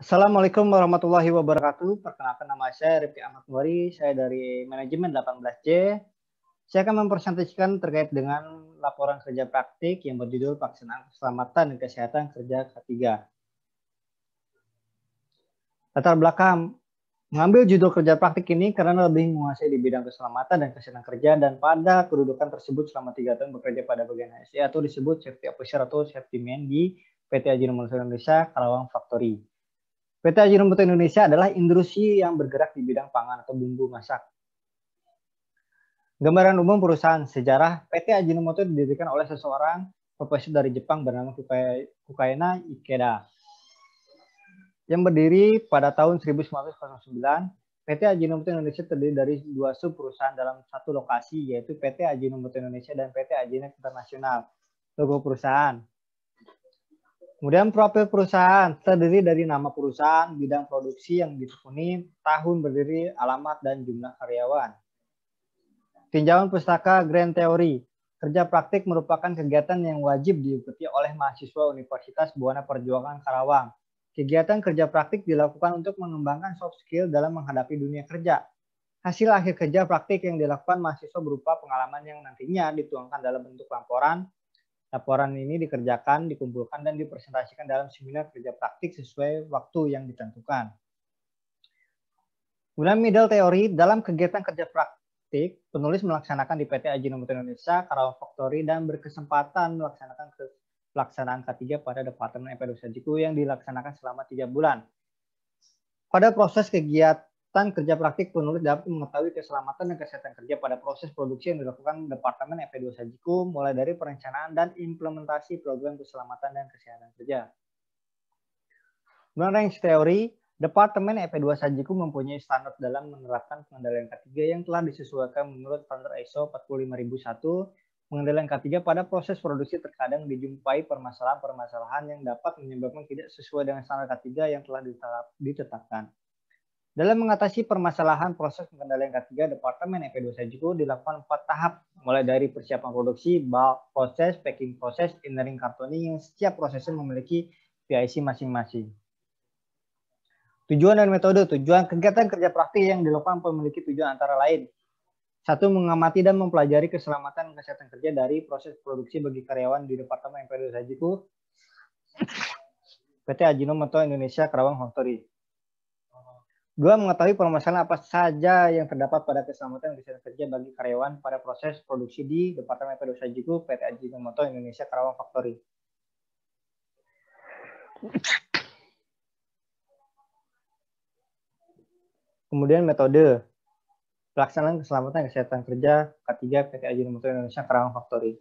Assalamualaikum warahmatullahi wabarakatuh. Perkenalkan nama saya Rifki Ahmad Nuari, saya dari manajemen 18C. Saya akan mempresentasikan terkait dengan laporan kerja praktik yang berjudul Pelaksanaan Keselamatan dan Kesehatan Kerja K3. Latar belakang mengambil judul kerja praktik ini karena lebih menguasai di bidang keselamatan dan kesehatan kerja dan pada kedudukan tersebut selama 3 tahun bekerja pada bagian HSE atau disebut Safety Officer atau Safety Man di PT Ajinomoto Indonesia Karawang Factory. PT Ajinomoto Indonesia adalah industri yang bergerak di bidang pangan atau bumbu masak. Gambaran umum perusahaan sejarah PT Ajinomoto didirikan oleh seseorang profesor dari Jepang bernama Kukaina Ikeda. Yang berdiri pada tahun 1909, PT Ajinomoto Indonesia terdiri dari 2 sub perusahaan dalam satu lokasi, yaitu PT Ajinomoto Indonesia dan PT Ajinex Internasional. Logo perusahaan. Kemudian profil perusahaan terdiri dari nama perusahaan, bidang produksi yang ditekuni, tahun berdiri, alamat, dan jumlah karyawan. Tinjauan pustaka Grand Theory. Kerja praktik merupakan kegiatan yang wajib diikuti oleh mahasiswa Universitas Buana Perjuangan Karawang. Kegiatan kerja praktik dilakukan untuk mengembangkan soft skill dalam menghadapi dunia kerja. Hasil akhir kerja praktik yang dilakukan mahasiswa berupa pengalaman yang nantinya dituangkan dalam bentuk laporan. Laporan ini dikerjakan, dikumpulkan, dan dipresentasikan dalam seminar kerja praktik sesuai waktu yang ditentukan. Kemudian middle theory, dalam kegiatan kerja praktik, penulis melaksanakan di PT Ajinomoto Indonesia Karawang Factory dan berkesempatan melaksanakan pelaksanaan K3 pada Departemen Epidemiologi yang dilaksanakan selama 3 bulan. Pada proses kegiatan kerja praktik, penulis dapat mengetahui keselamatan dan kesehatan kerja pada proses produksi yang dilakukan Departemen EP2 Sajiku, mulai dari perencanaan dan implementasi program keselamatan dan kesehatan kerja. Mengenai range teori, Departemen EP2 Sajiku mempunyai standar dalam menerapkan pengendalian K3 yang telah disesuaikan menurut standar ISO 45001. Pengendalian K3 pada proses produksi terkadang dijumpai permasalahan-permasalahan yang dapat menyebabkan tidak sesuai dengan standar K3 yang telah ditetapkan. Dalam mengatasi permasalahan proses pengendalian K3, Departemen EP2 Sajiku dilakukan 4 tahap, mulai dari persiapan produksi, bulk proses, packing proses, engineering kartoning yang setiap prosesnya memiliki PIC masing-masing. Tujuan dan metode. Tujuan kegiatan kerja praktik yang dilakukan memiliki tujuan antara lain. 1. Mengamati dan mempelajari keselamatan dan kesehatan kerja dari proses produksi bagi karyawan di Departemen EP2 Sajiku, PT Ajinomoto Indonesia Karawang Factory. 2. Mengetahui permasalahan apa saja yang terdapat pada keselamatan dan kesehatan kerja bagi karyawan pada proses produksi di Departemen EP2 Sajiku, PT Ajinomoto Indonesia Karawang Factory. Kemudian metode pelaksanaan keselamatan dan kesehatan kerja K3 PT Ajinomoto Indonesia Karawang Factory.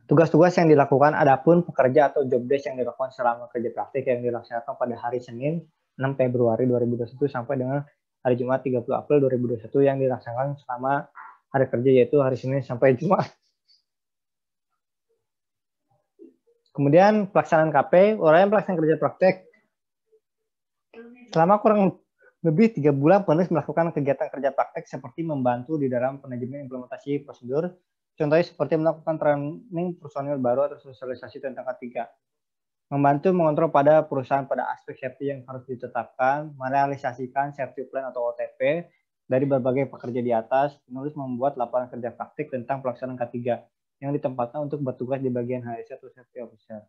Tugas-tugas yang dilakukan, adapun pekerja atau job desk yang dilakukan selama kerja praktik yang dilaksanakan pada hari Senin 6 Februari 2021 sampai dengan hari Jumat 30 April 2021 yang dilaksanakan selama hari kerja, yaitu hari Senin sampai Jumat. Kemudian pelaksanaan KP, uraian pelaksanaan kerja praktek. Selama kurang lebih 3 bulan, penulis melakukan kegiatan kerja praktek seperti membantu di dalam manajemen implementasi prosedur, contohnya seperti melakukan training personil baru atau sosialisasi tentang K3. Membantu mengontrol pada perusahaan pada aspek safety yang harus ditetapkan, merealisasikan safety plan atau OTP dari berbagai pekerja di atas. Penulis membuat laporan kerja praktik tentang pelaksanaan K3 yang ditempatkan untuk bertugas di bagian HSE atau Safety Officer.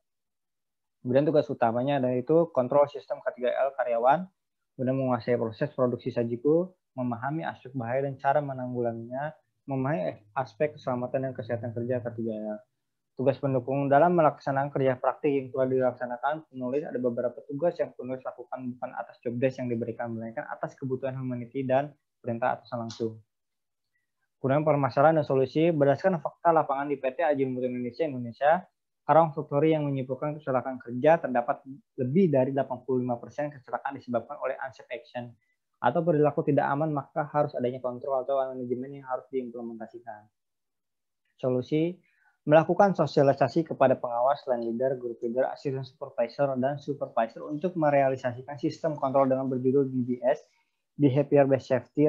Kemudian tugas utamanya adalah itu kontrol sistem K3L karyawan, kemudian menguasai proses produksi sajiku, memahami aspek bahaya dan cara menanggulanginya, memahami aspek keselamatan dan kesehatan kerja K3L. Tugas pendukung dalam melaksanakan kerja praktik yang telah dilaksanakan, penulis ada beberapa tugas yang penulis lakukan bukan atas job desk yang diberikan, melainkan atas kebutuhan humanity dan perintah atasan langsung. Kemudian permasalahan dan solusi berdasarkan fakta lapangan di PT Ajinomoto Indonesia Karawang Factory yang menyimpulkan kecelakaan kerja terdapat lebih dari 85% kecelakaan disebabkan oleh unsafe action atau perilaku tidak aman, maka harus adanya kontrol atau manajemen yang harus diimplementasikan. Solusi melakukan sosialisasi kepada pengawas, line leader, group leader, asisten supervisor, dan supervisor untuk merealisasikan sistem kontrol dengan berjudul BBS, Behavior Based Safety,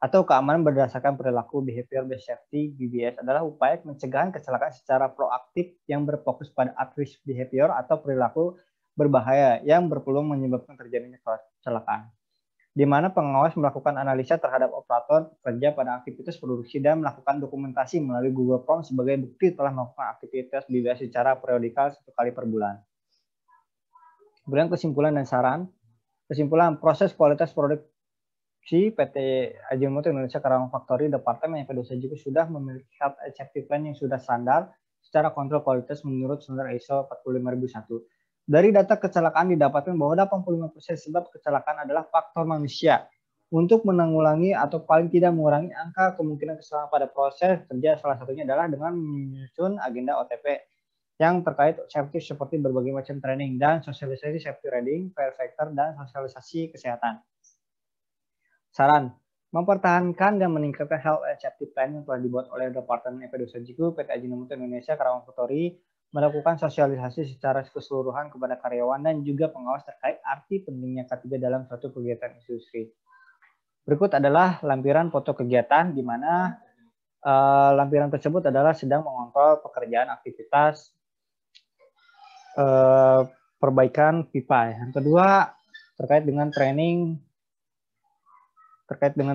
atau keamanan berdasarkan perilaku. Behavior Based Safety, BBS, adalah upaya pencegahan kecelakaan secara proaktif yang berfokus pada at-risk behavior atau perilaku berbahaya yang berpeluang menyebabkan terjadinya kecelakaan, di mana pengawas melakukan analisa terhadap operator kerja pada aktivitas produksi dan melakukan dokumentasi melalui Google Forms sebagai bukti telah melakukan aktivitas dilihat secara periodikal 1 kali per bulan. Kemudian kesimpulan dan saran. Kesimpulan, proses kualitas produksi PT Ajinomoto Indonesia Karawang Factory Departemen EP2 Sajiku sudah memiliki health and safety plan yang sudah standar secara kontrol kualitas menurut standar ISO 45001. Dari data kecelakaan didapatkan bahwa 85% sebab kecelakaan adalah faktor manusia. Untuk menanggulangi atau paling tidak mengurangi angka kemungkinan kesalahan pada proses kerja, salah satunya adalah dengan menyusun agenda OTP yang terkait safety seperti berbagai macam training dan sosialisasi safety riding, fire factor, dan sosialisasi kesehatan. Saran, mempertahankan dan meningkatkan health and safety plan yang telah dibuat oleh Departemen EP2 Sajiku PT Ajinomoto Indonesia Karawang Factory, melakukan sosialisasi secara keseluruhan kepada karyawan dan juga pengawas terkait arti pentingnya K3 dalam suatu kegiatan industri. Berikut adalah lampiran foto kegiatan di mana lampiran tersebut adalah sedang mengontrol pekerjaan aktivitas perbaikan pipa. Yang kedua terkait dengan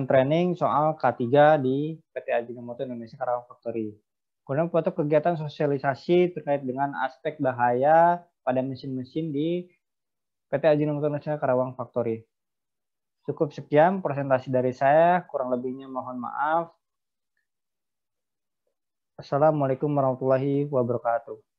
training soal K3 di PT Ajinomoto Indonesia Karawang Factory. Kemudian foto kegiatan sosialisasi terkait dengan aspek bahaya pada mesin-mesin di PT Ajinomoto Indonesia Karawang Factory. Cukup sekian presentasi dari saya, kurang lebihnya mohon maaf. Assalamualaikum warahmatullahi wabarakatuh.